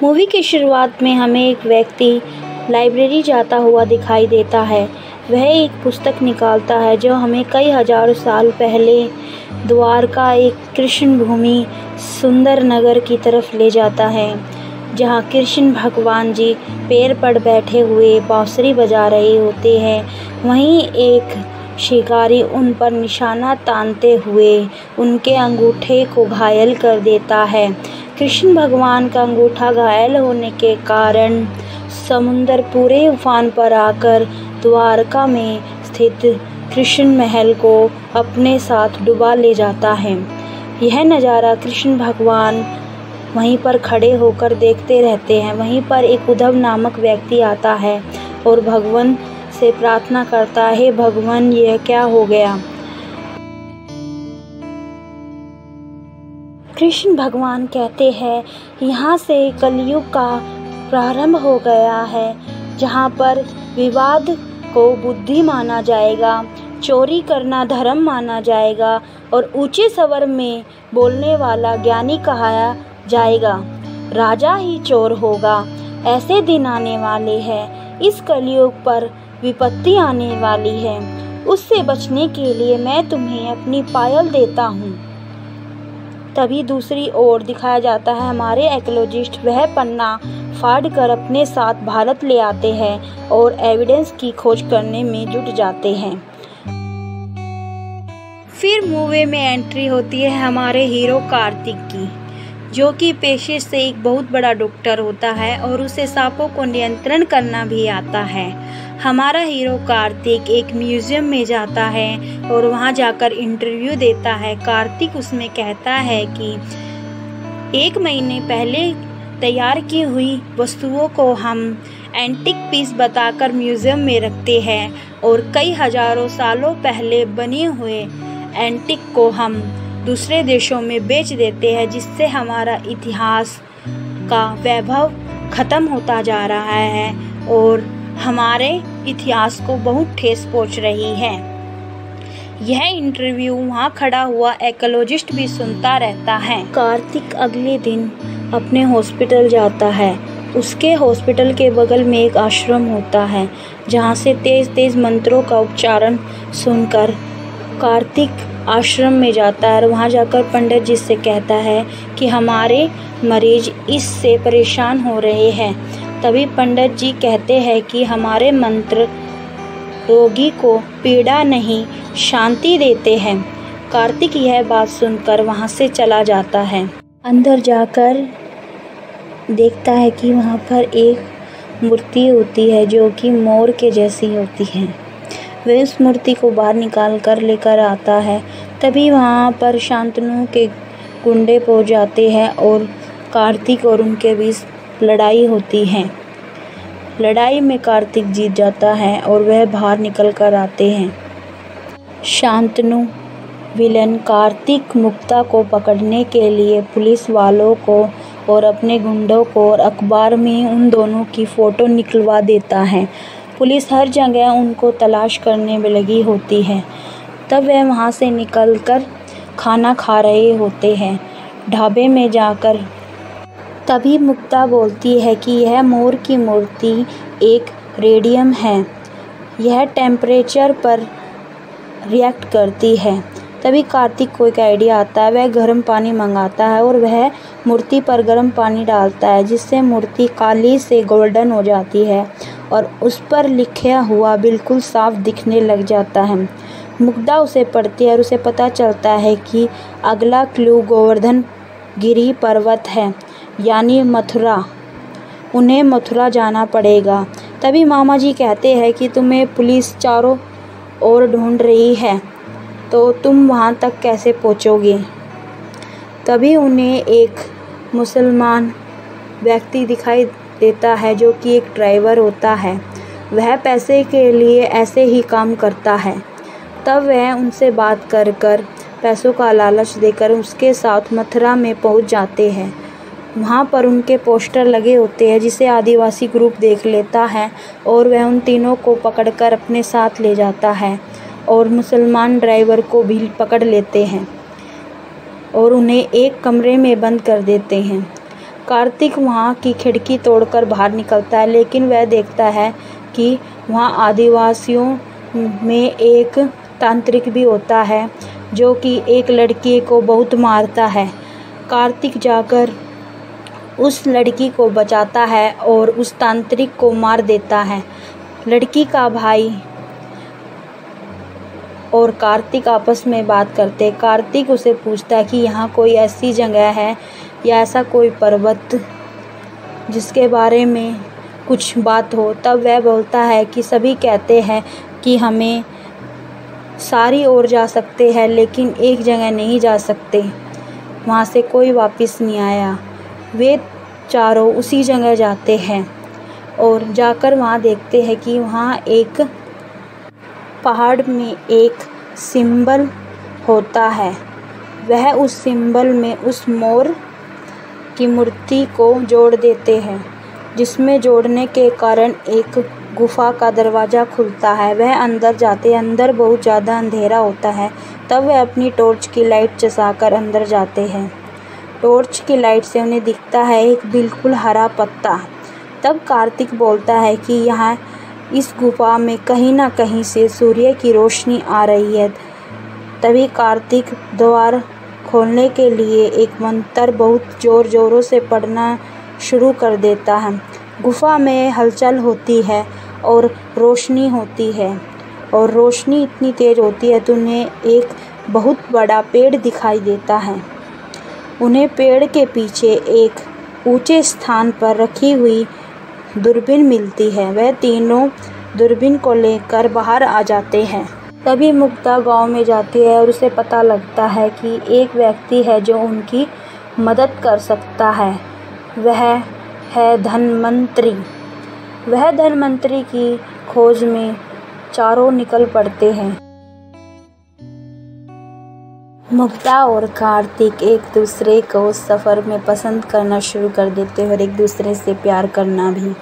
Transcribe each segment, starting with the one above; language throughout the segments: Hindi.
मूवी की शुरुआत में हमें एक व्यक्ति लाइब्रेरी जाता हुआ दिखाई देता है। वह एक पुस्तक निकालता है जो हमें कई हजारों साल पहले द्वारका, एक कृष्ण भूमि सुंदर नगर की तरफ ले जाता है, जहाँ कृष्ण भगवान जी पैर पर बैठे हुए बांसुरी बजा रहे होते हैं। वहीं एक शिकारी उन पर निशाना तानते हुए उनके अंगूठे को घायल कर देता है। कृष्ण भगवान का अंगूठा घायल होने के कारण समुद्र पूरे उफान पर आकर द्वारका में स्थित कृष्ण महल को अपने साथ डुबा ले जाता है। यह नज़ारा कृष्ण भगवान वहीं पर खड़े होकर देखते रहते हैं। वहीं पर एक उद्धव नामक व्यक्ति आता है और भगवान से प्रार्थना करता है, हे भगवान, यह क्या हो गया। कृष्ण भगवान कहते हैं, यहाँ से कलयुग का प्रारंभ हो गया है, जहाँ पर विवाद को बुद्धि माना जाएगा, चोरी करना धर्म माना जाएगा और ऊंचे स्वर में बोलने वाला ज्ञानी कहा जाएगा। राजा ही चोर होगा। ऐसे दिन आने वाले हैं। इस कलयुग पर विपत्ति आने वाली है। उससे बचने के लिए मैं तुम्हें अपनी पायल देता हूँ। तभी दूसरी ओर दिखाया जाता है हमारे आर्कियोलॉजिस्ट वह पन्ना फाड़कर अपने साथ भारत ले आते हैं और एविडेंस की खोज करने में जुट जाते हैं। फिर मूवी में एंट्री होती है हमारे हीरो कार्तिक की, जो कि पेशे से एक बहुत बड़ा डॉक्टर होता है और उसे सांपों को नियंत्रण करना भी आता है। हमारा हीरो कार्तिक एक म्यूजियम में जाता है और वहां जाकर इंटरव्यू देता है। कार्तिक उसमें कहता है कि 1 महीने पहले तैयार की हुई वस्तुओं को हम एंटिक पीस बताकर म्यूजियम में रखते हैं और कई हजारों सालों पहले बने हुए एंटिक को हम दूसरे देशों में बेच देते हैं, जिससे हमारा इतिहास का वैभव खत्म होता जा रहा है और हमारे इतिहास को बहुत ठेस पहुंच रही है। यह इंटरव्यू वहां खड़ा हुआ आर्कियोलॉजिस्ट भी सुनता रहता है। कार्तिक अगले दिन अपने हॉस्पिटल जाता है। उसके हॉस्पिटल के बगल में एक आश्रम होता है, जहां से तेज मंत्रों का उच्चारण सुनकर कार्तिक आश्रम में जाता है और वहां जाकर पंडित जी से कहता है कि हमारे मरीज इससे परेशान हो रहे हैं। तभी पंडित जी कहते हैं कि हमारे मंत्र रोगी को पीड़ा नहीं शांति देते हैं। कार्तिक यह बात सुनकर वहां से चला जाता है। अंदर जाकर देखता है कि वहां पर एक मूर्ति होती है जो कि मोर के जैसी होती है। वह उस मूर्ति को बाहर निकाल कर लेकर आता है। तभी वहाँ पर शांतनु के गुंडे पहुँच जाते हैं और कार्तिक और उनके बीच लड़ाई होती है। लड़ाई में कार्तिक जीत जाता है और वह बाहर निकल कर आते हैं। शांतनु विलन कार्तिक मुक्ता को पकड़ने के लिए पुलिस वालों को और अपने गुंडों को और अखबार में उन दोनों की फ़ोटो निकलवा देता है। पुलिस हर जगह उनको तलाश करने में लगी होती है। तब वह वहाँ से निकलकर खाना खा रहे होते हैं ढाबे में जाकर। तभी मुक्ता बोलती है कि यह मोर की मूर्ति एक रेडियम है, यह टेम्परेचर पर रिएक्ट करती है। तभी कार्तिक को एक आइडिया आता है। वह गर्म पानी मंगाता है और वह मूर्ति पर गर्म पानी डालता है, जिससे मूर्ति काली से गोल्डन हो जाती है और उस पर लिखा हुआ बिल्कुल साफ दिखने लग जाता है। मुग्धा उसे पढ़ती है और उसे पता चलता है कि अगला क्लू गोवर्धन गिरी पर्वत है, यानी मथुरा। उन्हें मथुरा जाना पड़ेगा। तभी मामा जी कहते हैं कि तुम्हें पुलिस चारों ओर ढूंढ रही है, तो तुम वहाँ तक कैसे पहुँचोगे। तभी उन्हें एक मुसलमान व्यक्ति दिखाई देता है जो कि एक ड्राइवर होता है। वह पैसे के लिए ऐसे ही काम करता है। तब वह उनसे बात कर पैसों का लालच देकर उसके साथ मथुरा में पहुंच जाते हैं। वहां पर उनके पोस्टर लगे होते हैं, जिसे आदिवासी ग्रुप देख लेता है और वह उन तीनों को पकड़कर अपने साथ ले जाता है और मुसलमान ड्राइवर को भी पकड़ लेते हैं और उन्हें एक कमरे में बंद कर देते हैं। कार्तिक वहाँ की खिड़की तोड़कर बाहर निकलता है, लेकिन वह देखता है कि वहाँ आदिवासियों में एक तांत्रिक भी होता है जो कि एक लड़की को बहुत मारता है। कार्तिक जाकर उस लड़की को बचाता है और उस तांत्रिक को मार देता है। लड़की का भाई और कार्तिक आपस में बात करते। कार्तिक उसे पूछता है कि यहाँ कोई ऐसी जगह है या ऐसा कोई पर्वत जिसके बारे में कुछ बात हो। तब वह बोलता है कि सभी कहते हैं कि हमें सारी ओर जा सकते हैं, लेकिन एक जगह नहीं जा सकते, वहाँ से कोई वापस नहीं आया। वे चारों उसी जगह जाते हैं और जाकर वहाँ देखते हैं कि वहाँ एक पहाड़ में एक सिंबल होता है। वह उस सिंबल में उस मोर की मूर्ति को जोड़ देते हैं, जिसमें जोड़ने के कारण एक गुफा का दरवाज़ा खुलता है। वह अंदर जाते हैं। अंदर बहुत ज़्यादा अंधेरा होता है। तब वह अपनी टॉर्च की लाइट चलाकर अंदर जाते हैं। टॉर्च की लाइट से उन्हें दिखता है एक बिल्कुल हरा पत्ता। तब कार्तिक बोलता है कि यहाँ इस गुफा में कहीं ना कहीं से सूर्य की रोशनी आ रही है। तभी कार्तिक द्वार खोलने के लिए एक मंत्र बहुत ज़ोरों से पढ़ना शुरू कर देता है। गुफा में हलचल होती है और रोशनी होती है, और रोशनी इतनी तेज़ होती है तो उन्हें एक बहुत बड़ा पेड़ दिखाई देता है। उन्हें पेड़ के पीछे एक ऊंचे स्थान पर रखी हुई दूरबीन मिलती है। वह तीनों दूरबीन को लेकर बाहर आ जाते हैं। तभी मुक्ता गांव में जाती है और उसे पता लगता है कि एक व्यक्ति है जो उनकी मदद कर सकता है। वह है धन्वंतरी। वह धन्वंतरी की खोज में चारों निकल पड़ते हैं। मुक्ता और कार्तिक एक दूसरे को सफ़र में पसंद करना शुरू कर देते हैं और एक दूसरे से प्यार करना भी।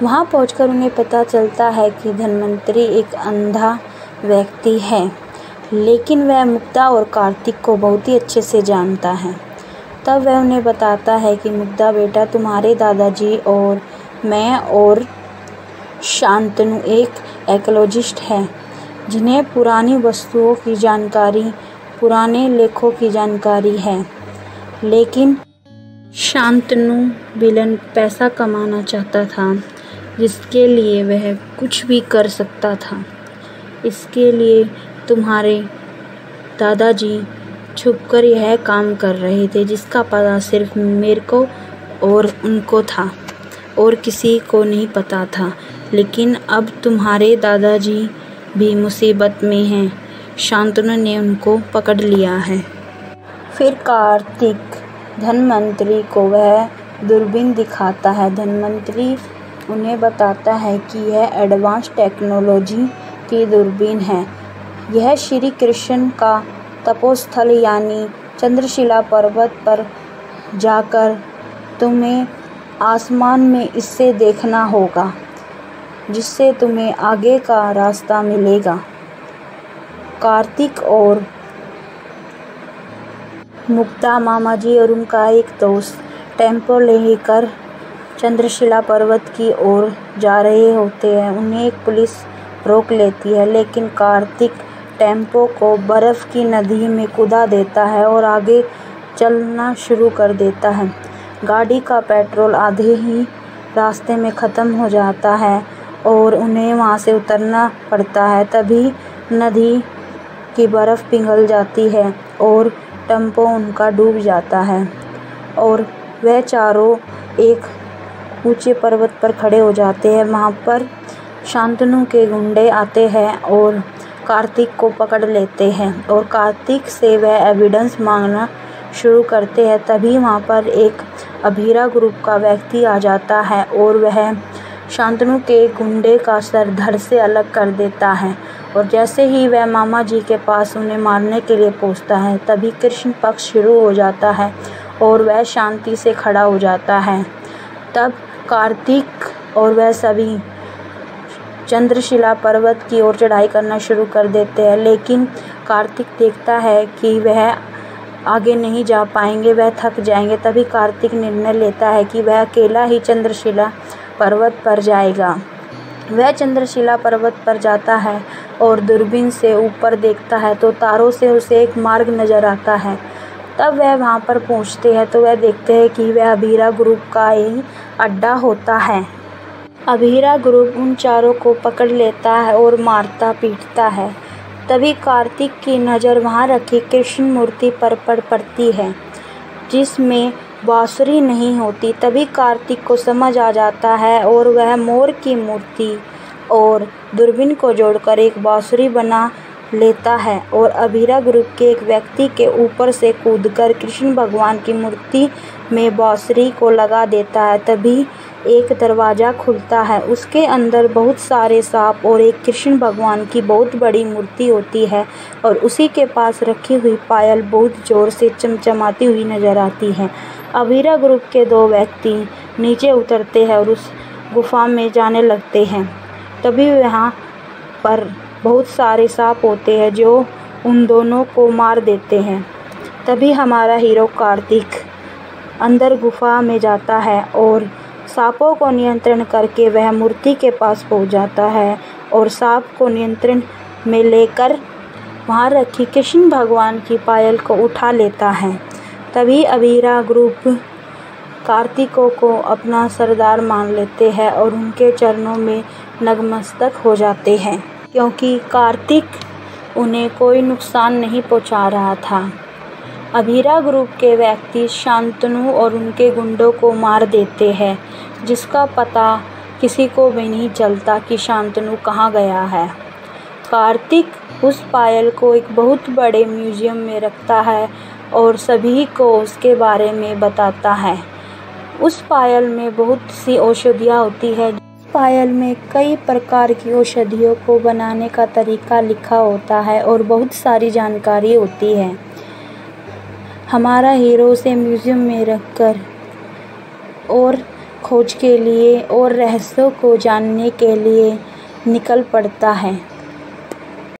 वहाँ पहुंचकर उन्हें पता चलता है कि धन्वंतरी एक अंधा व्यक्ति है, लेकिन वह मुक्ता और कार्तिक को बहुत ही अच्छे से जानता है। तब वह उन्हें बताता है कि मुक्ता बेटा, तुम्हारे दादाजी और मैं और शांतनु एक एकोलॉजिस्ट हैं, जिन्हें पुरानी वस्तुओं की जानकारी, पुराने लेखों की जानकारी है। लेकिन शांतनु विलन पैसा कमाना चाहता था, जिसके लिए वह कुछ भी कर सकता था। इसके लिए तुम्हारे दादाजी छुपकर यह काम कर रहे थे, जिसका पता सिर्फ मेरे को और उनको था और किसी को नहीं पता था। लेकिन अब तुम्हारे दादाजी भी मुसीबत में हैं। शांतनु ने उनको पकड़ लिया है। फिर कार्तिक धन्वंतरी को वह दूरबीन दिखाता है। धन्वंतरी उन्हें बताता है कि यह एडवांस टेक्नोलॉजी की दूरबीन है। यह श्री कृष्ण का तपोस्थल यानी चंद्रशिला पर्वत पर जाकर तुम्हें आसमान में इससे देखना होगा, जिससे तुम्हें आगे का रास्ता मिलेगा। कार्तिक और मुक्ता मामा जी और उनका एक दोस्त टेम्पो लेकर चंद्रशिला पर्वत की ओर जा रहे होते हैं। उन्हें एक पुलिस रोक लेती है, लेकिन कार्तिक टेम्पो को बर्फ़ की नदी में कूदा देता है और आगे चलना शुरू कर देता है। गाड़ी का पेट्रोल आधे ही रास्ते में ख़त्म हो जाता है और उन्हें वहाँ से उतरना पड़ता है। तभी नदी की बर्फ़ पिघल जाती है और टेम्पो उनका डूब जाता है और वह चारों एक ऊंचे पर्वत पर खड़े हो जाते हैं। वहाँ पर शांतनु के गुंडे आते हैं और कार्तिक को पकड़ लेते हैं और कार्तिक से वह एविडेंस मांगना शुरू करते हैं। तभी वहाँ पर एक अभीरा ग्रुप का व्यक्ति आ जाता है और वह शांतनु के गुंडे का सर धड़ से अलग कर देता है। और जैसे ही वह मामा जी के पास उन्हें मारने के लिए पहुँचता है, तभी कृष्ण पक्ष शुरू हो जाता है और वह शांति से खड़ा हो जाता है। तब कार्तिक और वह सभी चंद्रशिला पर्वत की ओर चढ़ाई करना शुरू कर देते हैं, लेकिन कार्तिक देखता है कि वह आगे नहीं जा पाएंगे, वह थक जाएंगे। तभी कार्तिक निर्णय लेता है कि वह अकेला ही चंद्रशिला पर्वत पर जाएगा। वह चंद्रशिला पर्वत पर जाता है और दूरबीन से ऊपर देखता है तो तारों से उसे एक मार्ग नजर आता है। तब वह वहां पर पहुंचते हैं तो वह देखते हैं कि वह अभीरा ग्रुप का ही अड्डा होता है। अभीरा ग्रुप उन चारों को पकड़ लेता है और मारता पीटता है। तभी कार्तिक की नज़र वहां रखी कृष्ण मूर्ति पर पड़ती है जिसमें बांसुरी नहीं होती। तभी कार्तिक को समझ आ जाता है और वह मोर की मूर्ति और दूरबीन को जोड़कर एक बांसुरी बना लेता है और अभीरा ग्रुप के एक व्यक्ति के ऊपर से कूदकर कृष्ण भगवान की मूर्ति में बांसुरी को लगा देता है। तभी एक दरवाज़ा खुलता है, उसके अंदर बहुत सारे सांप और एक कृष्ण भगवान की बहुत बड़ी मूर्ति होती है और उसी के पास रखी हुई पायल बहुत ज़ोर से चमचमाती हुई नजर आती है। अभीरा ग्रुप के 2 व्यक्ति नीचे उतरते हैं और उस गुफा में जाने लगते हैं। तभी वहाँ पर बहुत सारे सांप होते हैं जो उन दोनों को मार देते हैं। तभी हमारा हीरो कार्तिक अंदर गुफा में जाता है और सांपों को नियंत्रण करके वह मूर्ति के पास पहुंच जाता है और सांप को नियंत्रण में लेकर वहां रखी कृष्ण भगवान की पायल को उठा लेता है। तभी अभीरा ग्रुप कार्तिकों को अपना सरदार मान लेते हैं और उनके चरणों में नतमस्तक हो जाते हैं क्योंकि कार्तिक उन्हें कोई नुकसान नहीं पहुंचा रहा था। अभीरा ग्रुप के व्यक्ति शांतनु और उनके गुंडों को मार देते हैं जिसका पता किसी को भी नहीं चलता कि शांतनु कहाँ गया है। कार्तिक उस पायल को एक बहुत बड़े म्यूजियम में रखता है और सभी को उसके बारे में बताता है। उस पायल में बहुत सी औषधियाँ होती है। पायल में कई प्रकार की औषधियों को बनाने का तरीका लिखा होता है और बहुत सारी जानकारी होती है। हमारा हीरो उसे म्यूजियम में रखकर और खोज के लिए और रहस्यों को जानने के लिए निकल पड़ता है।